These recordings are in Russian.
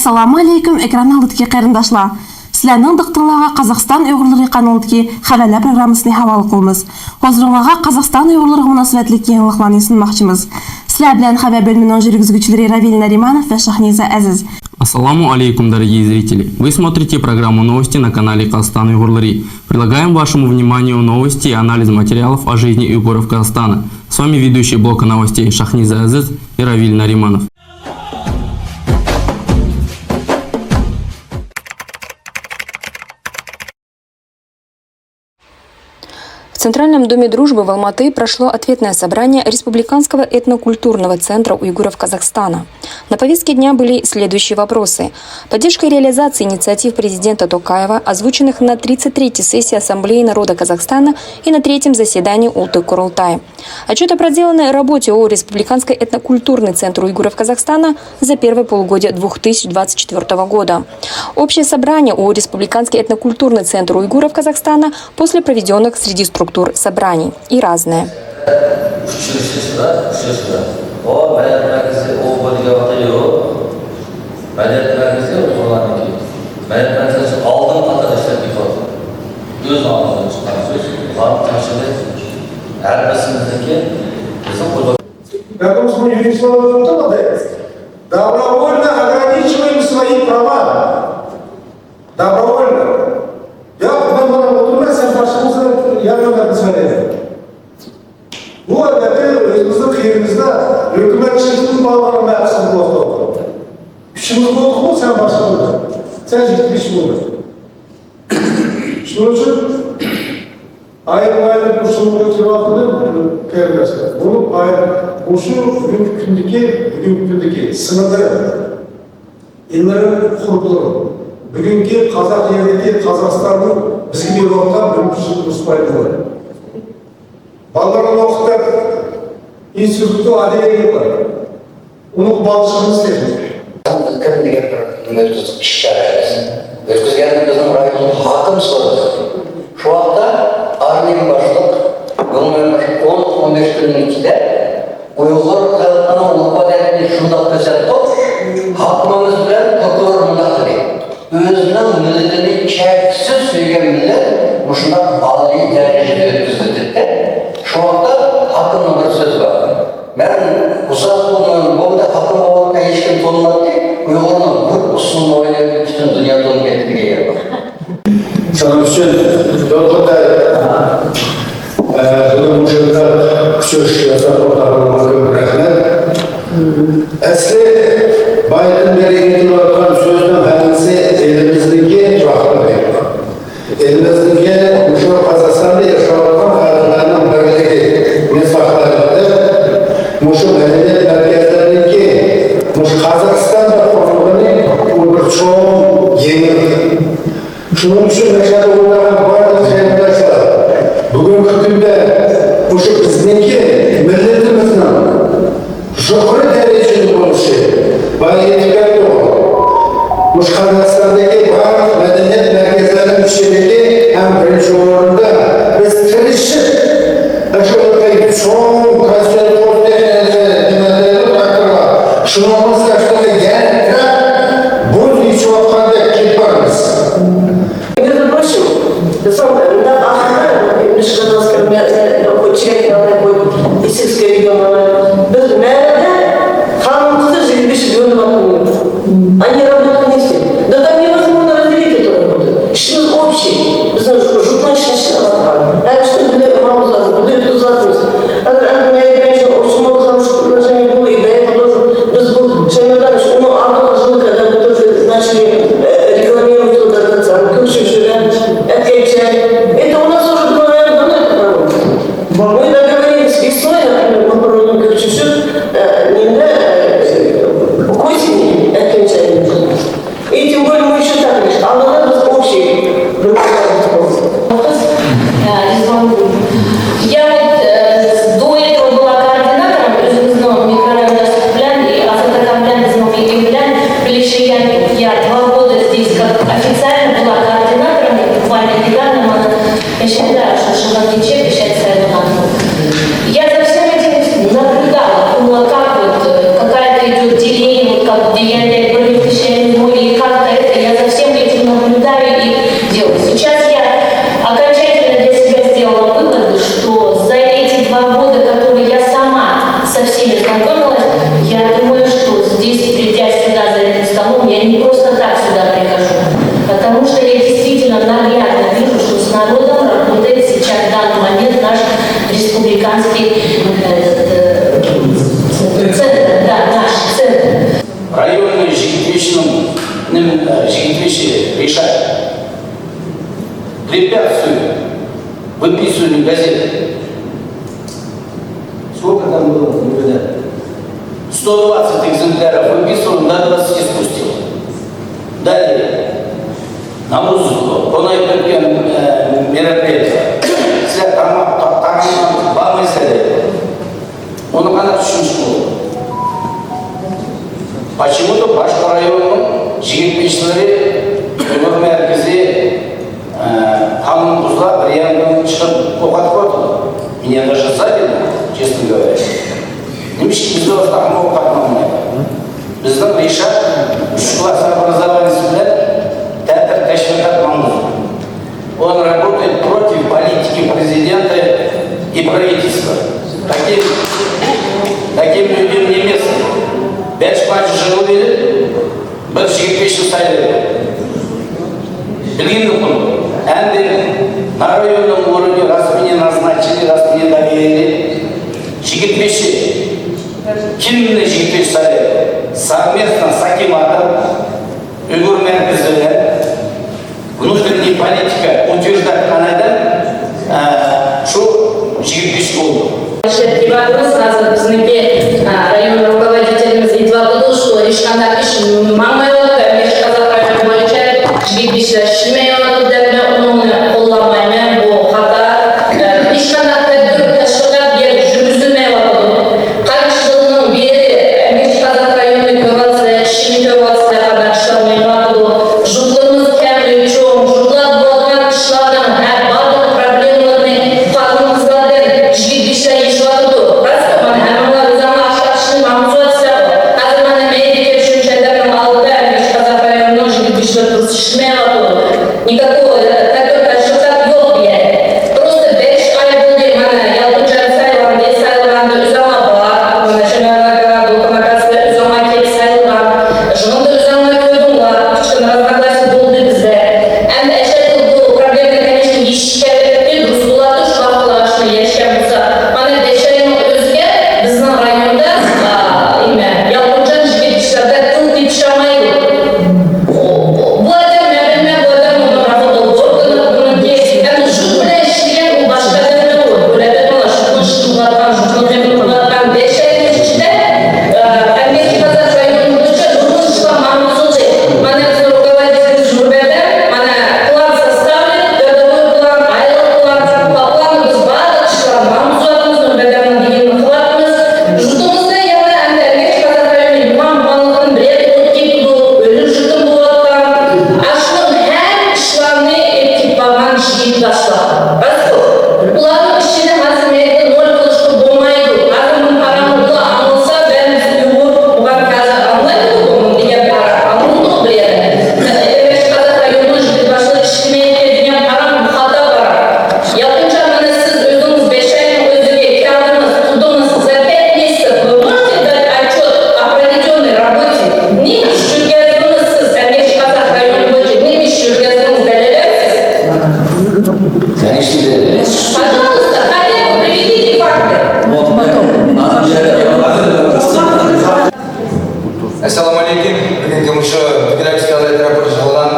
Ассаламу алейкум, экран алдыдагы карындашлар. Силәрнең диктыңларга Казакстан уйгырлары каналындагы хәбәрләр программасын хавал кылабыз. Хәзергә Казакстан уйгырлары мөнәсәбәтле киңлекләрне сынмакчыбыз. Силәр белән хәбәр бөлүменең җиргизгүчеләре Равил Нариманов ва Шахниза Азиз. Ассаламу алейкум, дорогие зрители! Вы смотрите программу новости на канале Казахстан уйгырлары. Предлагаем вашему вниманию новости и анализ материалов о жизни уйгуров Казахстана. С вами ведущий блока новостей Шахниза Азиз и Равил Нариманов. В Центральном доме дружбы в Алматы прошло ответное собрание Республиканского этнокультурного центра уйгуров Казахстана. На повестке дня были следующие вопросы. Поддержка и реализация инициатив президента Токаева, озвученных на 33-й сессии Ассамблеи народа Казахстана и на 3-м заседании Улты-Курултай. Отчет о проделанной работе ООО «Республиканский этнокультурный центр уйгуров Казахстана» за первое полугодие 2024 года. Общее собрание ООО «Республиканский этнокультурный центр уйгуров Казахстана» после проведенных среди структур собраний и разное. Добровольно ограничиваем свои права. Добровольно. Вот это өзіміздің қиырымызда үкіметшіліктің балаларына ақсын болды. Үшіміз болды ғой, сен басқа болды. Сен жетпіш болды. Шының үшін айын ұшылығы өтіріп кәрілесі. Бұл айын ұшы күндіке сынырды. Еллерін құрдылығы. Бүгінге қазақ елдегі Қазақстанның бізге беруатан мүмкіншілік ұспайды болады. Балаларын оқытып, институтты әдебиет бар. Оның балшығын істейді. Кім деген бір өткіздік іс-шарасы. Өткізгеніміздің районның хатым соды. Şu anda Arnhem başlık, Gülmüş 10-15 günün içinde Uygur halkının ulupa derdi şunda tesadüf, hakkımız bilen doktorunda tabi. Özünün milletini çeksiz söyleyen millet, bu şunda alıyı derecede ötküzdü. Şu anda hakkının bir söz var. Ben uzak bulunduğum bu da hakkım olmakta hiç kim tanımadı ki, Uygur'un bu usulunu oynayıp bütün dünyada onu getirdiği yer var. Şunun için Dolgut'ta bunun ucunda küçük yazar ortalarına bırakılır. Esli Bay'ın beri olan sözden kendisi elimizdeki rahmet veriyor. Elimizdeki Muşur Kazakistan'da yaşanan hayatlarının birliği mesaflarında Muşur medeniyet merkezlerindeki Muşur Kazakistan'da kurulduğunu bu bir çoğun yenilir. Şunun için meşhur olarak bazı şeyler bugünkü günde Muşur bizdeki milletimizin yukarı dereceli oluşu bayetken yok. Muşur Kazakistan'daki bazı medeniyet merkezlerinin içindeki hem birinci oranda biz tırışık aşağıdaki çoğun kaçları ortaya dinlemeleri bırakırlar. Şunumuz yaşında gelirken bu hiç vakanda kiparız. Между прочим, на Ахмаре, Межгородском, и сельское региональное, без мэра, хамцы жили без региона. Они работают не все. Да там невозможно разделить эту работу. Что общий, знаешь, журналистический шкала. А что для мало задач, для этого задач. А у меня раньше очень много хороших предложений было, и до этого тоже без чем дальше. Ну, а потом жил, когда мы тоже начали рекламировать вот этот самый это у нас уже было, наверное, давно это работает. Мы договорились весной, например, мы проводим как чуть-чуть, к осени окончательно. И тем более мы еще так лишь, а у нас общий Я вот до этого была координатором Özbekistan микрорайона Суклян и Азатакамлян я 2 года здесь как официально была координатором, и буквально недавно я считаю, что Шабакиче печать я за всем этим наблюдала, думала, как вот какая-то идет деление, вот как деяние были в работает сейчас в данный момент наш республиканский центр, да, наш центр. Районный жигитвичным решает, препятствует выписыванию газет. Сколько там было? 120 экземпляров выписывал, до 20 спустил. Далее. На музыку, по наиболее мероприятия. Сля тамам бамысали. Он она школу. Почему-то Башка районның жигитпешілері өмір меркезе қанын бұзла бір яңдан шығып оқатып отыр. Меня даже забило, честно говоря. Немешке бізді остағын оқатын алмайды. Біздің Решат 3 класс образования театр Ташвикат Мамузов. Он работает против политики президента и правительства. Таким людям не место. 5 матч жылу беріп, бір жігітпешін сайлайды. Білгенді құн. Әнді на районном уровне, раз мне назначили, раз мне доверили, жігітпеші, кімді жігітпеші сайлайды? Совместно с акиматом, Уйгур меркезімен, внутренняя политика утверждать Канадан, что жігітпеші болды. Вообще, вопрос сразу bizniкі районный руководителіміз айтып отыр, что ешқандай іш маңмай отыр, ешқандай район бойынша жігітпешілер шімей отыр деп, оны қолдамаймын, бұл хата. Ешқандай тәдбір шығып беріп жүргізілмей отыр. Қанша жылының бері Қазақ районный көбінсі, шімей көбінсі қадар шығармай отыр. Жұлдырымыз кәмі чоң, жұлдыр болған кішілердің барлық проблемаларының фазымыздан жігітпешілер ешіп отыр. Никакого такого расчета yok yani. Просто 5 ay болды, mana Yalqinjon saylandı, Uzama бар, mana Şemer'e Dokumakats'ta Uzama kelip sayılgan, Жығынды Uzama koydumlar, кішкене разногласия болды bizde. Endi әшәді bu проблема, конечно, ешкәлікте дұрыс болады, шуақылашыны ешкәл болsa. Mana 5 ayның өзге біздің районда Yalqinjon жігітпешілерді тыл деп шамайды. Assalamu alaikum. Бүгінгі мұшы федералистикалық рапорт шығылған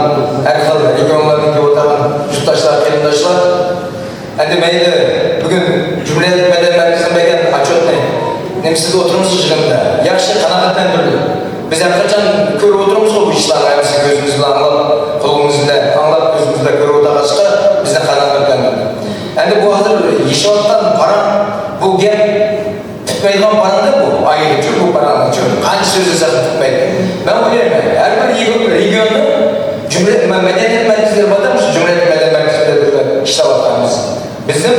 әрқыл регионлардың деп отырған жұтташылар, келімдашылар. Әнді мәйді бүгін Жұмлет мәден мәркізін бәйген отчетный немсізді отырмыз жығында. Яқшы қанағаттан тұрды. Біз әрқачан көріп отырмыз ғой бұл işler аймысы көзімізді аңлап, қолымызды аңлап, көзімізді көріп отырғашқа біздің қанағаттан тұрды. Әнді бұл қазір ешуаттан парам, бұл гем Тüpmeyden paranı bu, ayrı çok bu paranı çok. Kaç sözü zaten tüpmeydi. Ben biliyorum her bir regionda Cumhuriyet Medeniyet Merkezleri batırmış, Cumhuriyet Medeniyet Merkezleri işte vatanımız. Bizim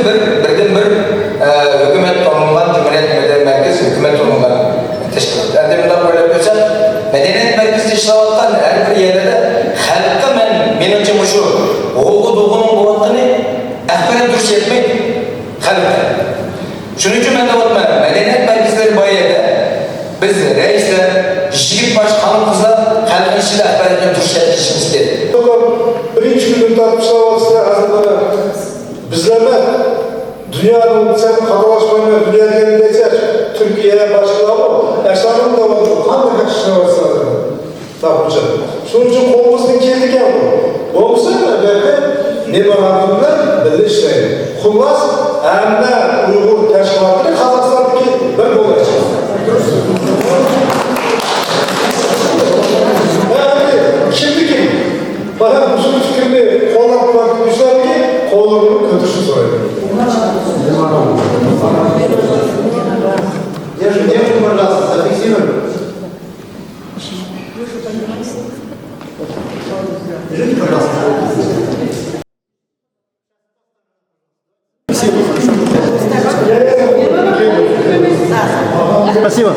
birden bir hükümet tanımlanan Cumhuriyet Medeniyet Merkezi, hükümet tanımlanan teşkilat. Yani bunlar böyle yapıyorsa, Medeniyet Merkezi işte vatan her bir yerde de halkta benim için şu oğlu doğunun bu vatanı ahberet duruşu etmek halkta. Şunun için ben de unutmayın, medeniyet merkezleri bayıda biz reisler, jigit baş hanım kızlar halkın içinde ahbariyetten turşu etişimiz dedi. Birinci günün tartışmalarında hazırlanan bizler izleme, dünyanın sen katılaşmayla dünya gelindeyse Türkiye'ye başlayalım. Eşanın da var, hangi kaçışına varsa tapacak. Şunun için kolumuzun keldiği bu. Olsa da belki ne baradığında birleşmeyin. Kullas, hem Uygur teşkilatları Kazakistan'daki bir olacak. Şimdi ki, bana bu fikrini kollamak güzel ki, kollarını kötüsü soruyor. Держите, пожалуйста, зафиксируем. Держите, пожалуйста. Спасибо.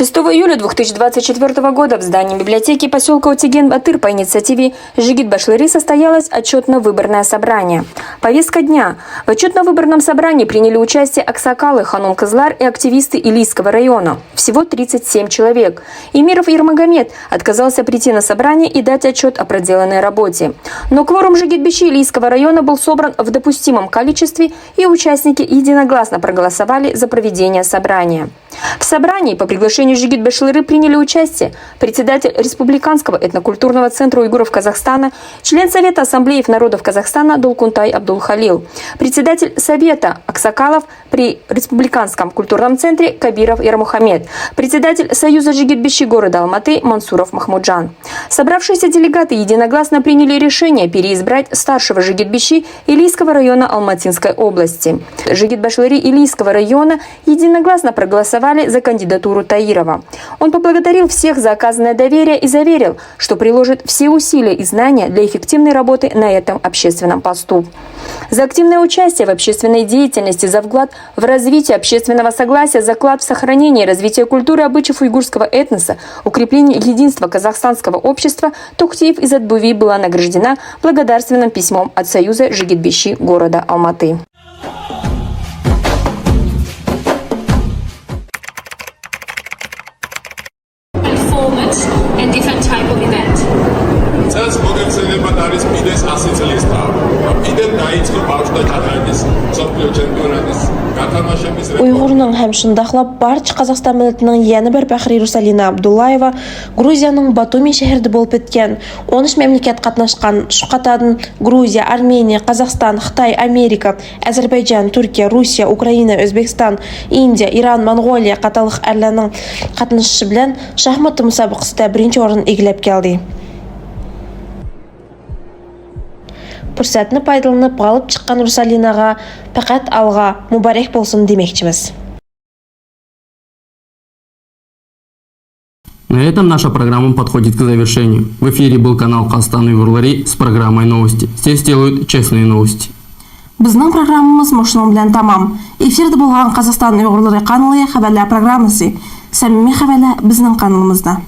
6 июля 2024 года в здании библиотеки поселка Утеген-Батыр по инициативе Жигит Башлери состоялось отчетно-выборное собрание. Повестка дня. В отчетно-выборном собрании приняли участие аксакалы, Ханум Кызлар и активисты Илийского района. Всего 37 человек. Эмиров Ермагомед отказался прийти на собрание и дать отчет о проделанной работе. Но кворум Жигит-Бичи Илийского района был собран в допустимом количестве, и участники единогласно проголосовали за проведение собрания. В собрании по приглашению Жигит Башлери приняли участие председатель Республиканского этнокультурного центра уйгуров Казахстана, член Совета ассамблеев народов Казахстана Долкунтай Абдул-Халил, председатель Совета аксакалов при Республиканском культурном центре Кабиров Ярмухамед, председатель Союза Жигит-Бичи города Алматы Мансуров Махмуджан. Собравшиеся делегаты единогласно приняли решение переизбрать старшего Жигит-Бичи Илийского района Алматинской области. Жигит Башлери Илийского района единогласно проголосовали за кандидатуру Таирова. Он поблагодарил всех за оказанное доверие и заверил, что приложит все усилия и знания для эффективной работы на этом общественном посту. За активное участие в общественной деятельности, за вклад в развитие общественного согласия, за вклад в сохранение и развитие культуры и обычаев уйгурского этноса, укрепление единства казахстанского общества Тухтиев Изатбуви была награждена благодарственным письмом от Союза Жигит-Бичи города Алматы. And different type of event. Сейчас будем celebratoris pides asocialista. Piden naitski başta çatayız. Sopluyken döneriz. Уйгурның һәм шундыйлап барча Казакстан милләтенең яңа бер фәхри Русалина Абдуллаева Грузияның Батуми шәһәрендә булып үткән 13 мәмләкәт катнашкан. Шуңа Грузия, Армения, Казахстан, Хытай, Америка, Азербайҗан, Түркия, Русия, Украина, Өзбекстан, Индия, Иран, Монголия катарлык әрләрнең катнашышы белән шахмат мусабакасында беренче орын игеләп келди. Фурсатны пайдаланып алып чыккан Русалинага фақат алга мубарак болсын демекчimiz. На этом наша программа подходит к завершению. В эфире был канал Казахстан Уйгурлары с программой новости. Здесь делают честные новости. Безнең программамыз мошның белән тамам. Эфирдә булган Казахстан Уйгурлары каналы хәбәрләр программасы. Сәмими хәбәрләр безнең каналымызда.